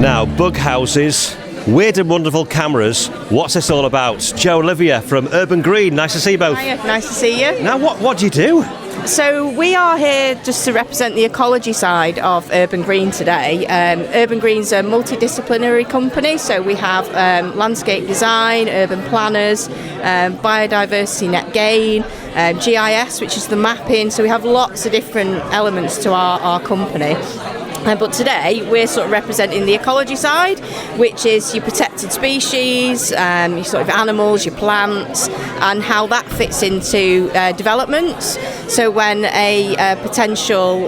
Now, bug houses, weird and wonderful cameras. What's this all about? Joe, Olivia from Urban Green. Nice to see you both. Hiya, nice to see you. Now, what do you do? So we are here just to represent the ecology side of Urban Green today. Urban Green's a multidisciplinary company, so we have landscape design, urban planners, biodiversity net gain, GIS, which is the mapping. So we have lots of different elements to our company. But today we're sort of representing the ecology side, which is your protected species, your sort of animals, your plants, and how that fits into developments. So when a potential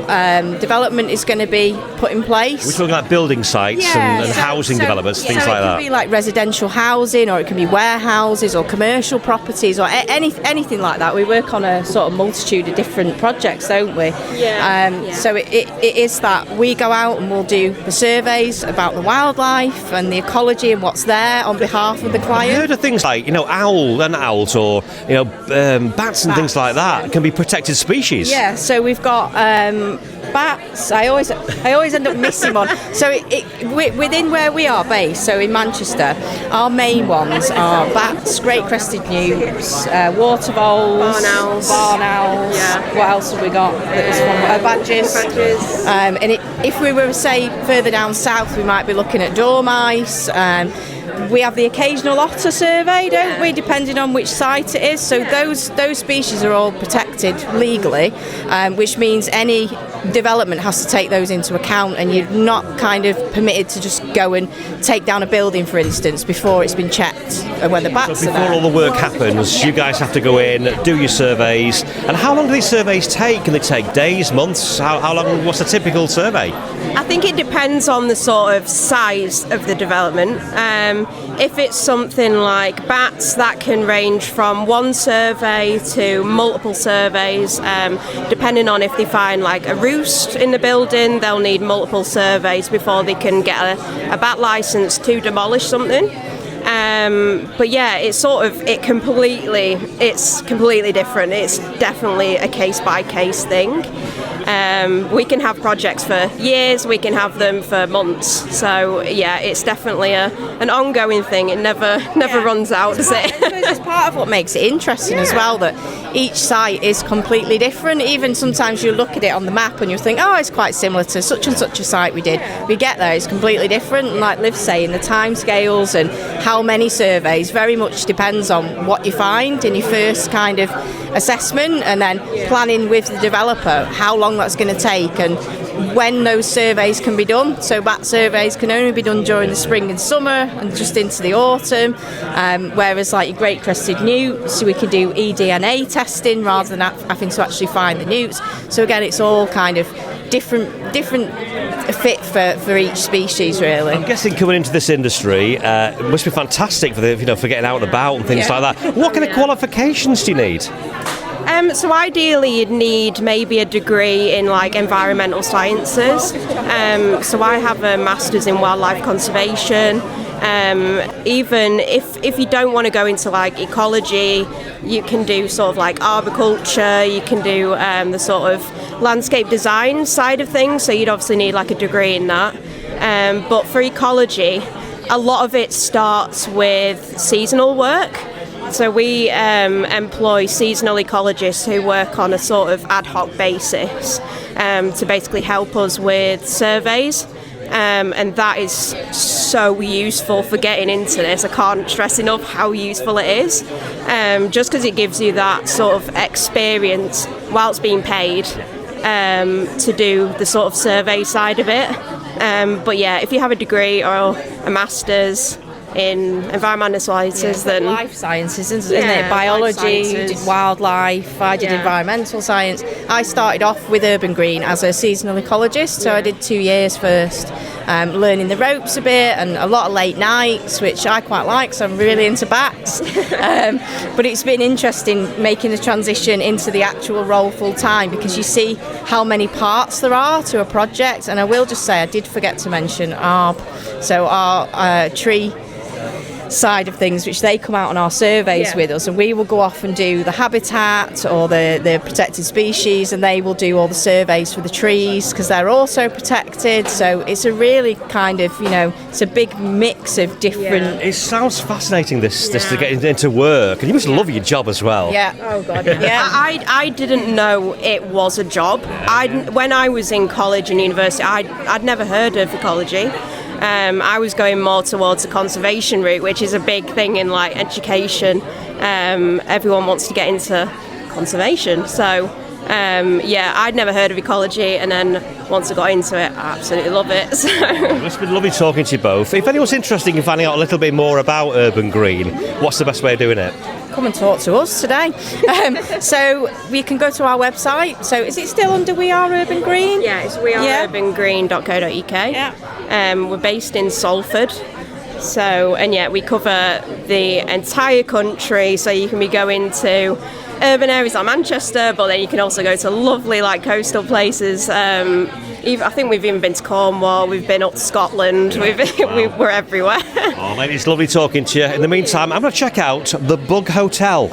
development is going to be put in place. We're talking about building sites and housing developments, things like that. It can be like residential housing, or it can be warehouses or commercial properties, or anything like that. We work on a sort of multitude of different projects, don't we? So it is that we go out and we'll do the surveys about the wildlife and the ecology and what's there on behalf of the client. I've heard of things like, owls or, bats and things like that can be protected species. Yeah, so we've got bats. I always end up missing one. So within where we are based, so in Manchester, our main ones are bats, great crested newts, water voles, barn owls. Yeah. What else have we got? Badgers. And if we were, say, further down south, we might be looking at dormice. We have the occasional otter survey, don't we, depending on which site it is. So those species are all protected legally, which means any development has to take those into account, and you're not kind of permitted to just go and take down a building, for instance, before it's been checked whether bats so are there. before all the work happens, you guys have to go in, do your surveys. And how long do these surveys take? Can they take days, months? How long? What's a typical survey? I think it depends on the sort of size of the development. If it's something like bats, that can range from one survey to multiple surveys. Depending on if they find like a roost in the building, they'll need multiple surveys before they can get a bat license to demolish something. But yeah, it's completely different. It's definitely a case-by-case thing. We can have projects for years, we can have them for months. So yeah, it's definitely an ongoing thing. It never runs out, does it? It's part of what makes it interesting as well, that each site is completely different. Even sometimes you look at it on the map and you think, oh, it's quite similar to such and such a site we did. We get there, it's completely different. And like Liv's saying, the timescales and how many surveys very much depends on what you find in your first kind of assessment, and then planning with the developer how long that's going to take and when those surveys can be done. So bat surveys can only be done during the spring and summer and just into the autumn, whereas like your great crested newts, we can do eDNA testing rather than having to actually find the newts. So again, it's all kind of different fit for each species, really. I'm guessing coming into this industry must be fantastic for for getting out and about and things like that. What kind of qualifications do you need? So ideally you'd need maybe a degree in like environmental sciences. So I have a master's in wildlife conservation. Even if you don't want to go into like ecology, you can do sort of like arboriculture, you can do the sort of landscape design side of things, so you'd obviously need like a degree in that. But for ecology, a lot of it starts with seasonal work. So we employ seasonal ecologists who work on a sort of ad hoc basis to basically help us with surveys. And that is so useful for getting into this. I can't stress enough how useful it is, just because it gives you that sort of experience whilst being paid to do the sort of survey side of it. But yeah, if you have a degree or a master's in environmental sciences, then life sciences, isn't it? Biology, you did wildlife, I did environmental science. I started off with Urban Green as a seasonal ecologist, so I did 2 years first, learning the ropes a bit and a lot of late nights, which I quite like, so I'm really into bats. But it's been interesting making the transition into the actual role full time, because you see how many parts there are to a project. And I will just say, I did forget to mention ARB, so our tree side of things, which they come out on our surveys with us, and we will go off and do the habitat or the protected species, and they will do all the surveys for the trees because they're also protected. So it's a really kind of, it's a big mix of different. It sounds fascinating, this to get into work, and you must love your job as well. Yeah. Oh God. Yeah. I didn't know it was a job. When I was in college and university, I'd never heard of ecology. I was going more towards the conservation route, which is a big thing in like education. Everyone wants to get into conservation, so I'd never heard of ecology, and then once I got into it, I absolutely love it. So. It's been lovely talking to you both. If anyone's interested in finding out a little bit more about Urban Green, what's the best way of doing it? Come and talk to us today. So we can go to our website. So is it still under We Are Urban Green? Yeah, it's weareurbangreen.co.uk. Yeah. We're based in Salford. So, we cover the entire country. So you can be going to urban areas like Manchester, but then you can also go to lovely like coastal places. I think we've even been to Cornwall, we've been up to Scotland, we're everywhere. Oh, mate, it's lovely talking to you. In the meantime, I'm going to check out the Bug Hotel.